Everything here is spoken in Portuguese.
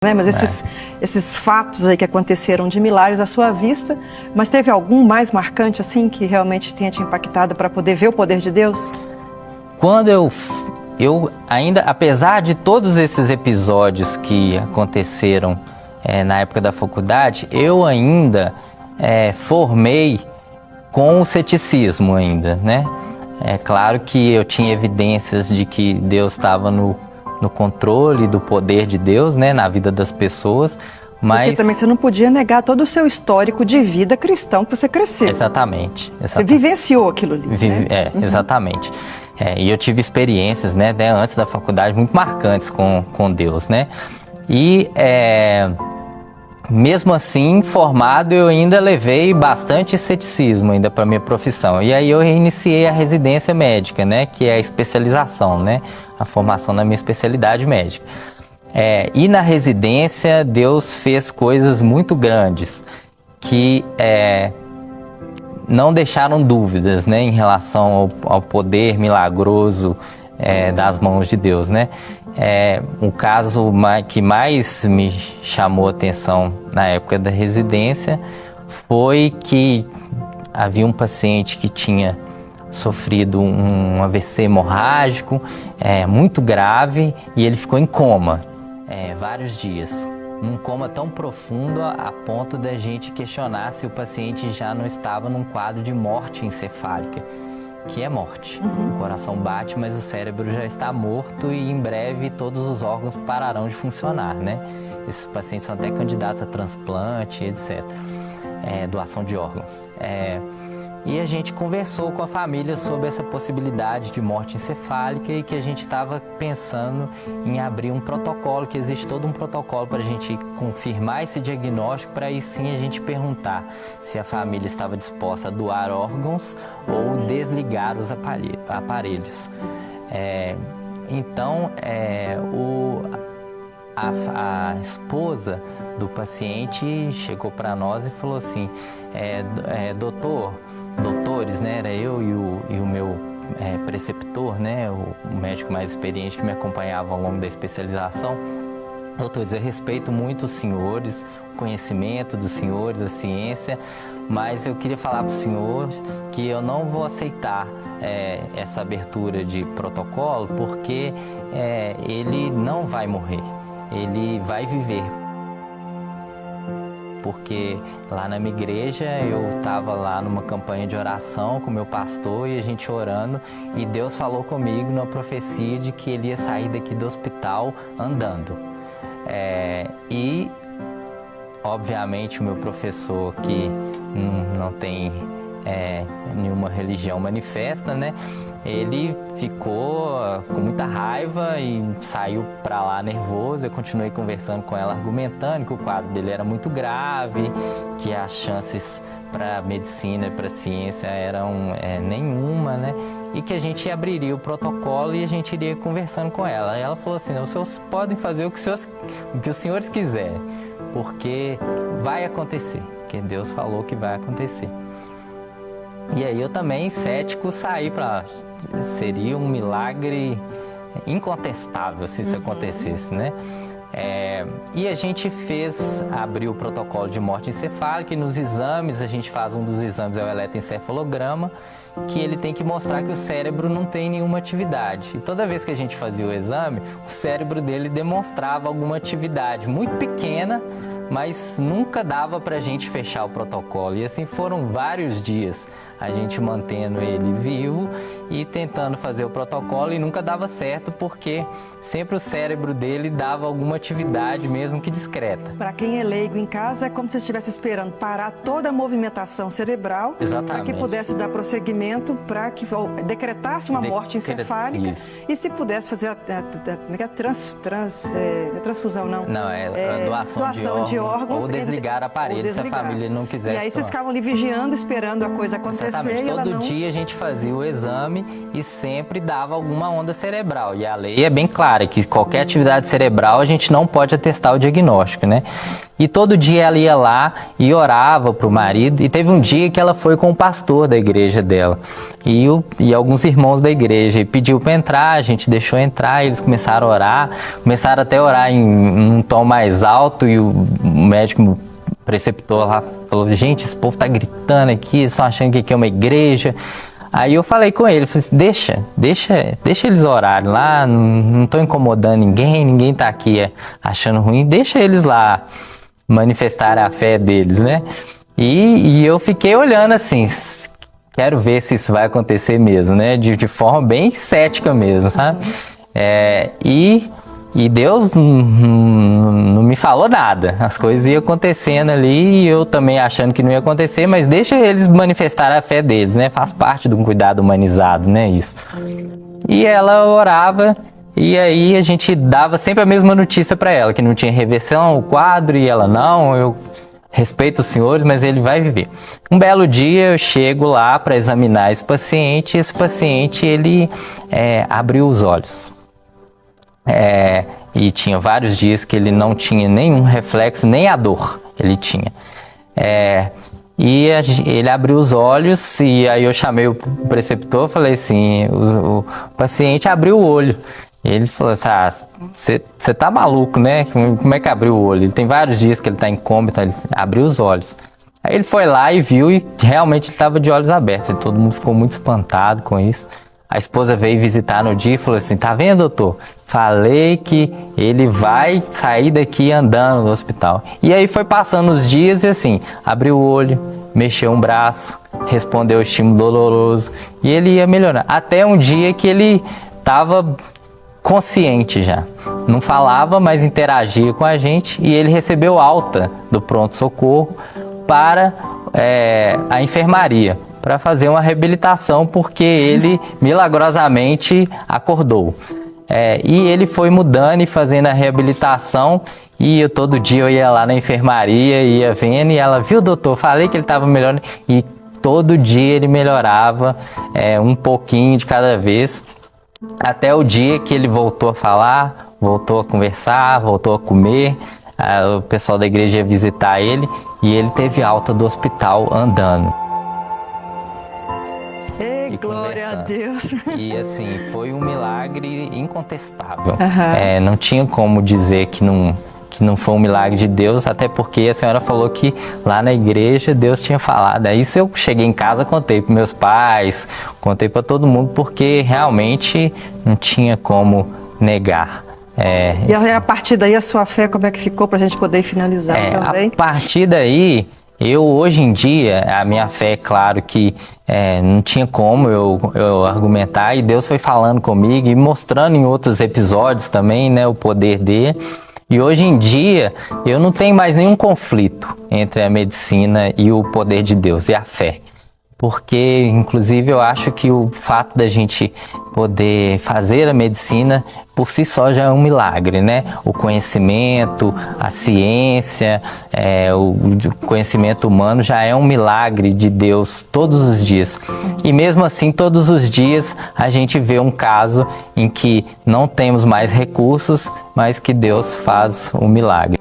né? Mas esses fatos aí que aconteceram de milagres à sua vista, mas teve algum mais marcante assim que realmente tenha te impactado para poder ver o poder de Deus? Quando eu ainda, apesar de todos esses episódios que aconteceram na época da faculdade, eu ainda formei com o ceticismo ainda, né? É claro que eu tinha evidências de que Deus estava no controle do poder de Deus, né, na vida das pessoas, mas... Porque também você não podia negar todo o seu histórico de vida cristão que você cresceu. Exatamente. Você vivenciou aquilo ali, né? Exatamente. E eu tive experiências, né, antes da faculdade, muito marcantes com Deus, né? E mesmo assim, formado, eu ainda levei bastante ceticismo ainda para minha profissão. E aí eu reiniciei a residência médica, né, que é a especialização, né, a formação na minha especialidade médica. E na residência, Deus fez coisas muito grandes que não deixaram dúvidas, né, em relação ao poder milagroso das mãos de Deus, né? O caso que mais me chamou a atenção na época da residência foi que havia um paciente que tinha sofrido um AVC hemorrágico muito grave e ele ficou em coma vários dias. Num coma tão profundo a ponto da gente questionar se o paciente já não estava num quadro de morte encefálica, que é morte. O coração bate, mas o cérebro já está morto e em breve todos os órgãos pararão de funcionar, né? Esses pacientes são até candidatos a transplante, etc. Doação de órgãos. E a gente conversou com a família sobre essa possibilidade de morte encefálica e que a gente estava pensando em abrir um protocolo, que existe todo um protocolo para a gente confirmar esse diagnóstico, para aí sim a gente perguntar se a família estava disposta a doar órgãos ou desligar os aparelhos. Então, a esposa do paciente chegou para nós e falou assim, doutores, né, era eu e o meu preceptor, né, o médico mais experiente que me acompanhava ao longo da especialização. Doutores, eu respeito muito os senhores, o conhecimento dos senhores, a ciência, mas eu queria falar para os senhores que eu não vou aceitar essa abertura de protocolo, porque ele não vai morrer, ele vai viver. Porque lá na minha igreja eu estava lá numa campanha de oração com meu pastor e a gente orando, e Deus falou comigo numa profecia de que ele ia sair daqui do hospital andando. E obviamente o meu professor, que não tem nenhuma religião manifesta, né? Ele ficou com muita raiva e saiu para lá nervoso. Eu continuei conversando com ela, argumentando que o quadro dele era muito grave, que as chances para medicina e para ciência eram nenhuma, né? E que a gente abriria o protocolo e a gente iria conversando com ela. E ela falou assim, os senhores podem fazer o que os senhores quiserem, porque vai acontecer, porque Deus falou que vai acontecer. E aí eu também, cético, saí seria um milagre incontestável se isso acontecesse, né? E a gente abriu o protocolo de morte encefálica, e nos exames, a gente faz um dos exames, é o eletroencefalograma, que ele tem que mostrar que o cérebro não tem nenhuma atividade. E toda vez que a gente fazia o exame, o cérebro dele demonstrava alguma atividade muito pequena, mas nunca dava para a gente fechar o protocolo. E assim foram vários dias a gente mantendo ele vivo e tentando fazer o protocolo, e nunca dava certo, porque sempre o cérebro dele dava alguma atividade, mesmo que discreta. Para quem é leigo em casa, é como se estivesse esperando parar toda a movimentação cerebral para que pudesse dar prosseguimento, para que decretasse uma morte encefálica. Isso. E se pudesse fazer a transfusão, não? Não, a doação de órgãos, ou desligar aparelhos se a família não quisesse. E aí vocês ficavam ali vigiando, esperando a coisa acontecer. Exatamente. Todo dia a gente fazia o exame e sempre dava alguma onda cerebral. E a lei é bem clara, que qualquer atividade cerebral a gente gente não pode atestar o diagnóstico, né? E todo dia ela ia lá e orava para o marido. E teve um dia que ela foi com o pastor da igreja dela e alguns irmãos da igreja. E pediu para entrar, a gente deixou entrar. E eles começaram a orar, começaram até a orar em um tom mais alto. E o médico preceptor lá falou: gente, esse povo tá gritando aqui, eles estão achando que aqui é uma igreja. Aí eu falei com ele, falei assim, deixa eles orarem lá, não tô incomodando ninguém tá aqui achando ruim, deixa eles lá manifestar a fé deles, né? E eu fiquei olhando assim, quero ver se isso vai acontecer mesmo, né? De forma bem cética mesmo, sabe? E Deus não me falou nada. As coisas iam acontecendo ali e eu também achando que não ia acontecer, mas deixa eles manifestar a fé deles, né? Faz parte de um cuidado humanizado, né? Isso. E ela orava e aí a gente dava sempre a mesma notícia para ela, que não tinha reversão, o quadro, e ela, não, eu respeito os senhores, mas ele vai viver. Um belo dia eu chego lá para examinar esse paciente e esse paciente, ele abriu os olhos. E tinha vários dias que ele não tinha nenhum reflexo, nem a dor ele tinha. Ele abriu os olhos e aí eu chamei o preceptor, falei assim, o paciente abriu o olho. E ele falou assim, você tá maluco, né? Como é que abriu o olho? Ele tem vários dias que ele tá em coma, então ele abriu os olhos. Aí ele foi lá e viu e realmente ele estava de olhos abertos e todo mundo ficou muito espantado com isso. A esposa veio visitar no dia e falou assim, tá vendo, doutor? Falei que ele vai sair daqui andando no hospital. E aí foi passando os dias e assim, abriu o olho, mexeu um braço, respondeu o estímulo doloroso e ele ia melhorar. Até um dia que ele estava consciente já. Não falava, mas interagia com a gente e ele recebeu alta do pronto-socorro para a enfermaria, para fazer uma reabilitação, porque ele milagrosamente acordou. E ele foi mudando e fazendo a reabilitação e todo dia eu ia lá na enfermaria, ia vendo e ela, viu, doutor, falei que ele estava melhorando, e todo dia ele melhorava um pouquinho de cada vez, até o dia que ele voltou a falar, voltou a conversar, voltou a comer. O pessoal da igreja ia visitar ele e ele teve alta do hospital andando. Glória a Deus. E assim, foi um milagre incontestável. Não tinha como dizer que não foi um milagre de Deus, até porque a senhora falou que lá na igreja Deus tinha falado. Aí eu cheguei em casa, contei para meus pais, contei para todo mundo, porque realmente não tinha como negar. E a partir daí a sua fé, como é que ficou, para a gente poder finalizar também? A partir daí, eu hoje em dia, a minha fé, claro que não tinha como eu argumentar, e Deus foi falando comigo e mostrando em outros episódios também, né, o poder dele. E hoje em dia, eu não tenho mais nenhum conflito entre a medicina e o poder de Deus e a fé. Porque, inclusive, eu acho que o fato da gente poder fazer a medicina por si só já é um milagre, né? O conhecimento, a ciência, o conhecimento humano já é um milagre de Deus todos os dias. E mesmo assim, todos os dias a gente vê um caso em que não temos mais recursos, mas que Deus faz um milagre.